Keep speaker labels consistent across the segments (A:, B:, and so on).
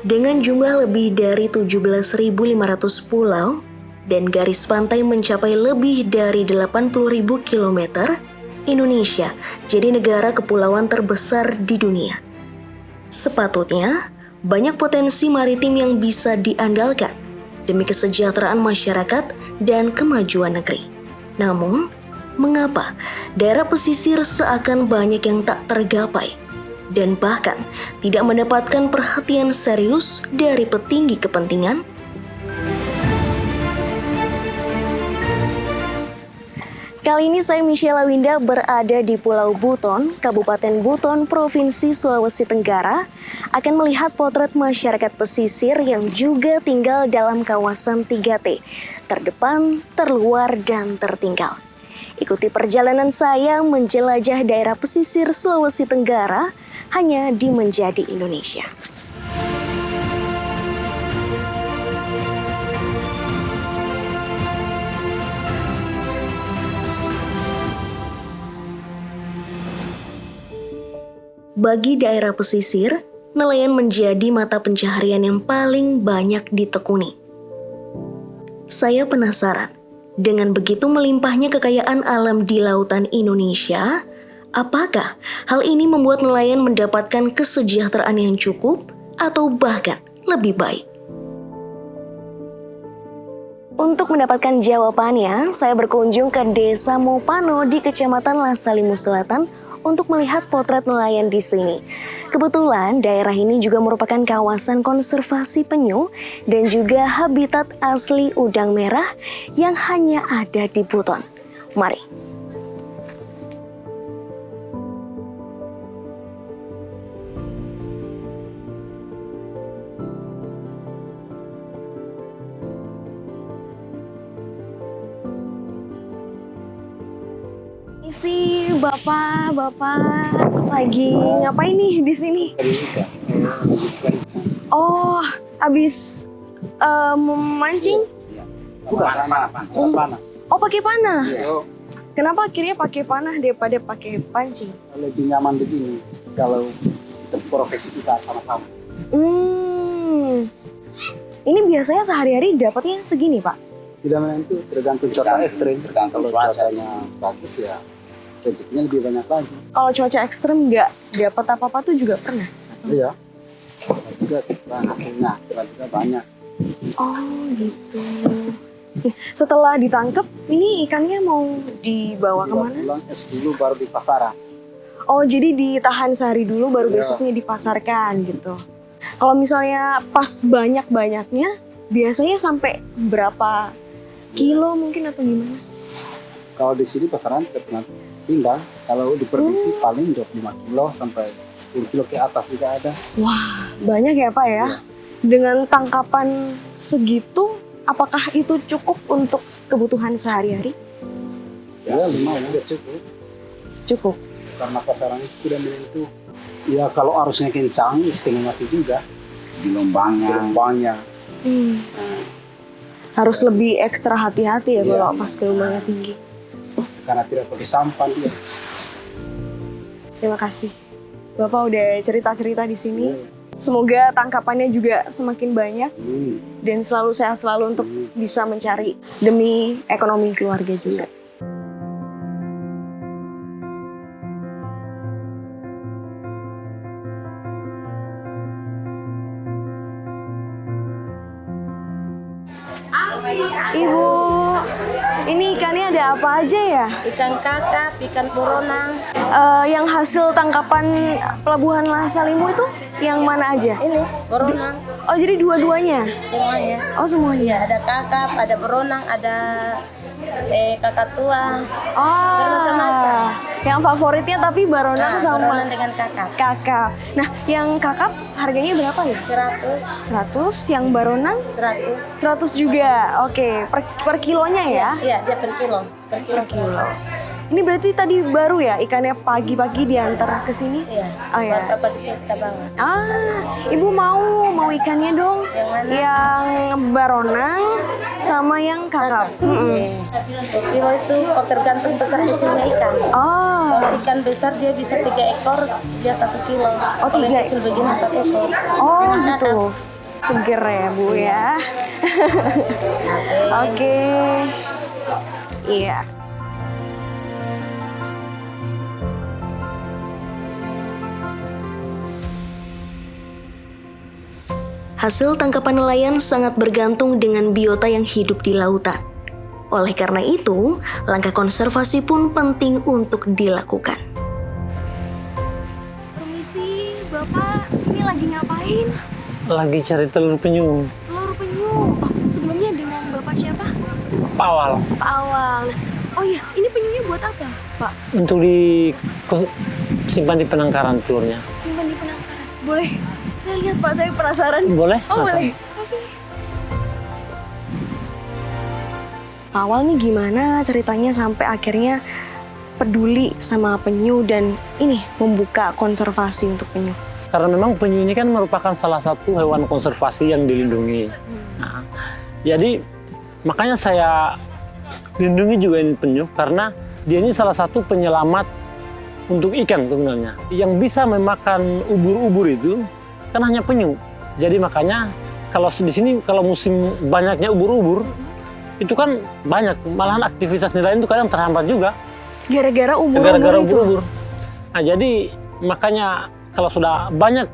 A: Dengan jumlah lebih dari 17.500 pulau dan garis pantai mencapai lebih dari 80.000 kilometer, Indonesia jadi negara kepulauan terbesar di dunia. Sepatutnya, banyak potensi maritim yang bisa diandalkan demi kesejahteraan masyarakat dan kemajuan negeri. Namun, mengapa daerah pesisir seakan banyak yang tak tergapai dan bahkan tidak mendapatkan perhatian serius dari petinggi kepentingan? Kali ini saya Michelle Winda berada di Pulau Buton, Kabupaten Buton, Provinsi Sulawesi Tenggara, akan melihat potret masyarakat pesisir yang juga tinggal dalam kawasan 3T, terdepan, terluar, dan tertinggal. Ikuti perjalanan saya menjelajah daerah pesisir Sulawesi Tenggara hanya di Menjadi Indonesia. Bagi daerah pesisir, nelayan menjadi mata pencaharian yang paling banyak ditekuni. Saya penasaran, dengan begitu melimpahnya kekayaan alam di lautan Indonesia, apakah hal ini membuat nelayan mendapatkan kesejahteraan yang cukup atau bahkan lebih baik? Untuk mendapatkan jawabannya, saya berkunjung ke Desa Mopano di Kecamatan Lasalimu Selatan untuk melihat potret nelayan di sini. Kebetulan daerah ini juga merupakan kawasan konservasi penyu dan juga habitat asli udang merah yang hanya ada di Buton. Mari. Si bapak lagi ngapain nih di sini? Oh, habis memancing?
B: Panah.
A: Oh, pakai panah. Kenapa akhirnya pakai panah daripada pakai pancing?
B: Lebih nyaman begini kalau profesi kita sama-sama.
A: Ini biasanya sehari-hari dapatnya segini, Pak?
B: Tidak menentu, tergantung cuaca ekstrim. Kalau cuacanya bagus ya rezekinya lebih banyak lagi.
A: Kalau cuaca ekstrim nggak dapat apa-apa tuh juga pernah?
B: Iya. Juga hasilnya juga banyak.
A: Oh gitu. Setelah ditangkap, ini ikannya mau dibawa kemana?
B: Pulang es dulu baru di pasaran.
A: Oh jadi ditahan sehari dulu baru besoknya dipasarkan gitu. Kalau misalnya pas banyak-banyaknya, biasanya sampai berapa kilo mungkin atau gimana?
B: Kalau di sini pasaran tidak pernah pindah. Kalau diproduksi paling 25 kilo sampai 10 kilo ke atas juga ada.
A: Wah, banyak ya Pak ya?
B: Iya.
A: Dengan tangkapan segitu, apakah itu cukup untuk kebutuhan sehari-hari?
B: Ya, 5 udah cukup.
A: Cukup.
B: Karena pasaran itu tidak menentu. Ya kalau arusnya kencang, setengah mati juga. Gelombangnya.
A: Harus lebih ekstra hati-hati ya kalau pas gelombangnya tinggi.
B: Karena tidak pakai sampan dia.
A: Terima kasih. Bapak udah cerita-cerita di sini. Semoga tangkapannya juga semakin banyak dan selalu sehat selalu untuk bisa mencari demi ekonomi keluarga juga. Ibu, ini ikannya ada apa aja ya?
C: Ikan kakap, ikan boronang.
A: Yang hasil tangkapan pelabuhan Lasalimu itu yang mana aja?
C: Ini boronang
A: Oh jadi dua-duanya?
C: semuanya.
A: Oh semuanya?
C: Iya, ada kakap, ada boronang, ada kakak tua.
A: Oh,
C: Bermacam-macam.
A: yang favoritnya tapi baronang
C: Nah,
A: sama
C: boronang dengan kakap.
A: kakap. Nah, yang kakap harganya berapa ya?
C: 100,
A: 100, yang baronang
C: 100.
A: 100 juga. Oke, per kilonya ya?
C: Iya, dia per kilo. Per kilo. 100.
A: Ini berarti tadi baru ya ikannya pagi-pagi diantar ke sini?
C: Iya.
A: Oh ya.
C: Buat apa kita bawa?
A: Ibu mau ikannya dong.
C: Yang mana?
A: Yang baronang sama yang kakap.
C: Per kilo itu tergantung besar kecilnya ikan.
A: Oh.
C: Kalau ikan besar dia bisa 3 ekor, dia 1 kilo.
A: Oh,
C: Kalau
A: 3
C: kecil begini 4 ekor.
A: Oh
C: Dengan
A: gitu.
C: kakap.
A: Seger ya Bu ya. Oke. Iya. Hasil tangkapan nelayan sangat bergantung dengan biota yang hidup di lautan. Oleh karena itu, langkah konservasi pun penting untuk dilakukan. Permisi, Bapak, ini lagi ngapain?
D: Lagi cari telur penyu.
A: Telur penyu. Oh, sebelumnya dengan Bapak siapa?
D: Pak Awal.
A: Pak Awal. Oh iya, ini penyunya buat apa, Pak?
D: Untuk simpan di penangkaran telurnya.
A: Simpan di penangkaran. Boleh? Saya lihat Pak, saya penasaran.
D: Boleh?
A: Oh boleh. Oke. Pak Awal nih gimana ceritanya sampai akhirnya peduli sama penyu dan ini membuka konservasi untuk penyu?
D: Karena memang penyu ini kan merupakan salah satu hewan konservasi yang dilindungi. Nah, jadi makanya saya lindungi juga ini penyu karena dia ini salah satu penyelamat untuk ikan sebenarnya. Yang bisa memakan ubur-ubur itu kan hanya penyu. Jadi makanya kalau di sini kalau musim banyaknya ubur-ubur itu kan banyak, malahan aktivitas nelayan itu kadang terhambat juga.
A: Gara-gara ubur-ubur
D: Gara-gara
A: itu?
D: ubur-ubur. Nah jadi makanya kalau sudah banyak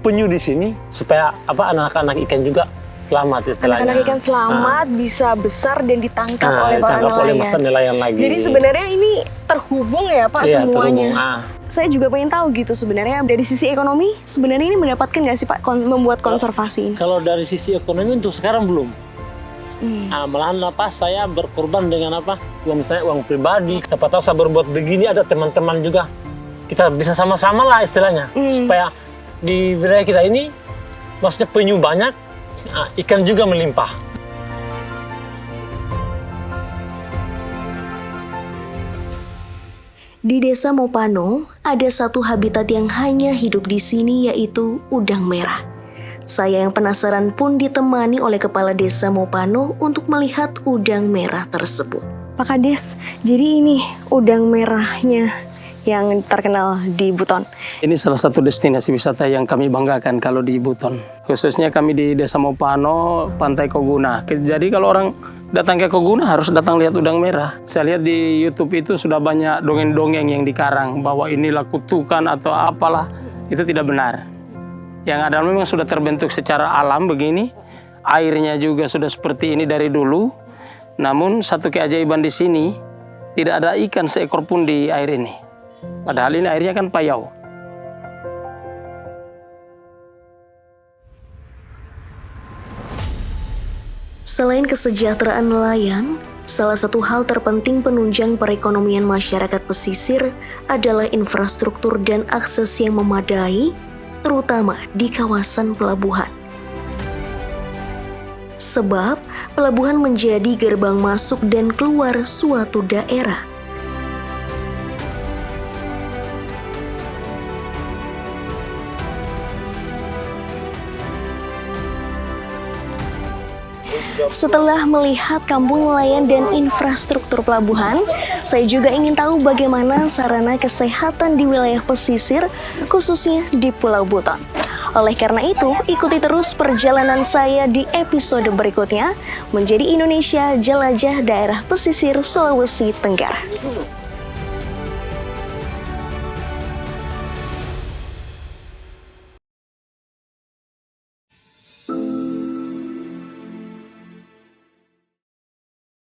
D: penyu di sini supaya anak-anak ikan juga selamat istilahnya.
A: Anak-anak ikan selamat, bisa besar dan ditangkap oleh para
D: oleh
A: nelayan.
D: nelayan lagi.
A: Jadi sebenarnya ini terhubung ya Pak
D: Iya,
A: semuanya.
D: terhubung.
A: Saya juga pengen tahu gitu sebenarnya dari sisi ekonomi sebenarnya ini mendapatkan nggak sih Pak membuat konservasi ini?
D: Kalau dari sisi ekonomi untuk sekarang belum. Malahan saya berkorban dengan uang saya, uang pribadi. Siapa tahu saya berbuat begini ada teman-teman juga. Kita bisa sama-sama lah istilahnya. Supaya di wilayah kita ini maksudnya penyu banyak, ikan juga melimpah.
A: Di Desa Mopano ada satu habitat yang hanya hidup di sini yaitu udang merah. Saya yang penasaran pun ditemani oleh Kepala Desa Mopano untuk melihat udang merah tersebut. Pak Kades, jadi ini udang merahnya yang terkenal di Buton.
E: Ini salah satu destinasi wisata yang kami banggakan kalau di Buton. Khususnya kami di Desa Mopano, Pantai Koguna. Jadi kalau orang datang ke Koguna harus datang lihat udang merah. Saya lihat di YouTube itu sudah banyak dongeng-dongeng yang dikarang bahwa inilah kutukan atau apalah. Itu tidak benar. Yang ada memang sudah terbentuk secara alam begini. Airnya juga sudah seperti ini dari dulu. Namun satu keajaiban di sini, tidak ada ikan seekor pun di air ini. Padahal ini airnya kan payau.
A: Selain kesejahteraan nelayan, salah satu hal terpenting penunjang perekonomian masyarakat pesisir adalah infrastruktur dan akses yang memadai, terutama di kawasan pelabuhan. Sebab, pelabuhan menjadi gerbang masuk dan keluar suatu daerah. Setelah melihat kampung nelayan dan infrastruktur pelabuhan, saya juga ingin tahu bagaimana sarana kesehatan di wilayah pesisir, khususnya di Pulau Buton. Oleh karena itu, ikuti terus perjalanan saya di episode berikutnya menjadi Indonesia Jelajah Daerah Pesisir Sulawesi Tenggara.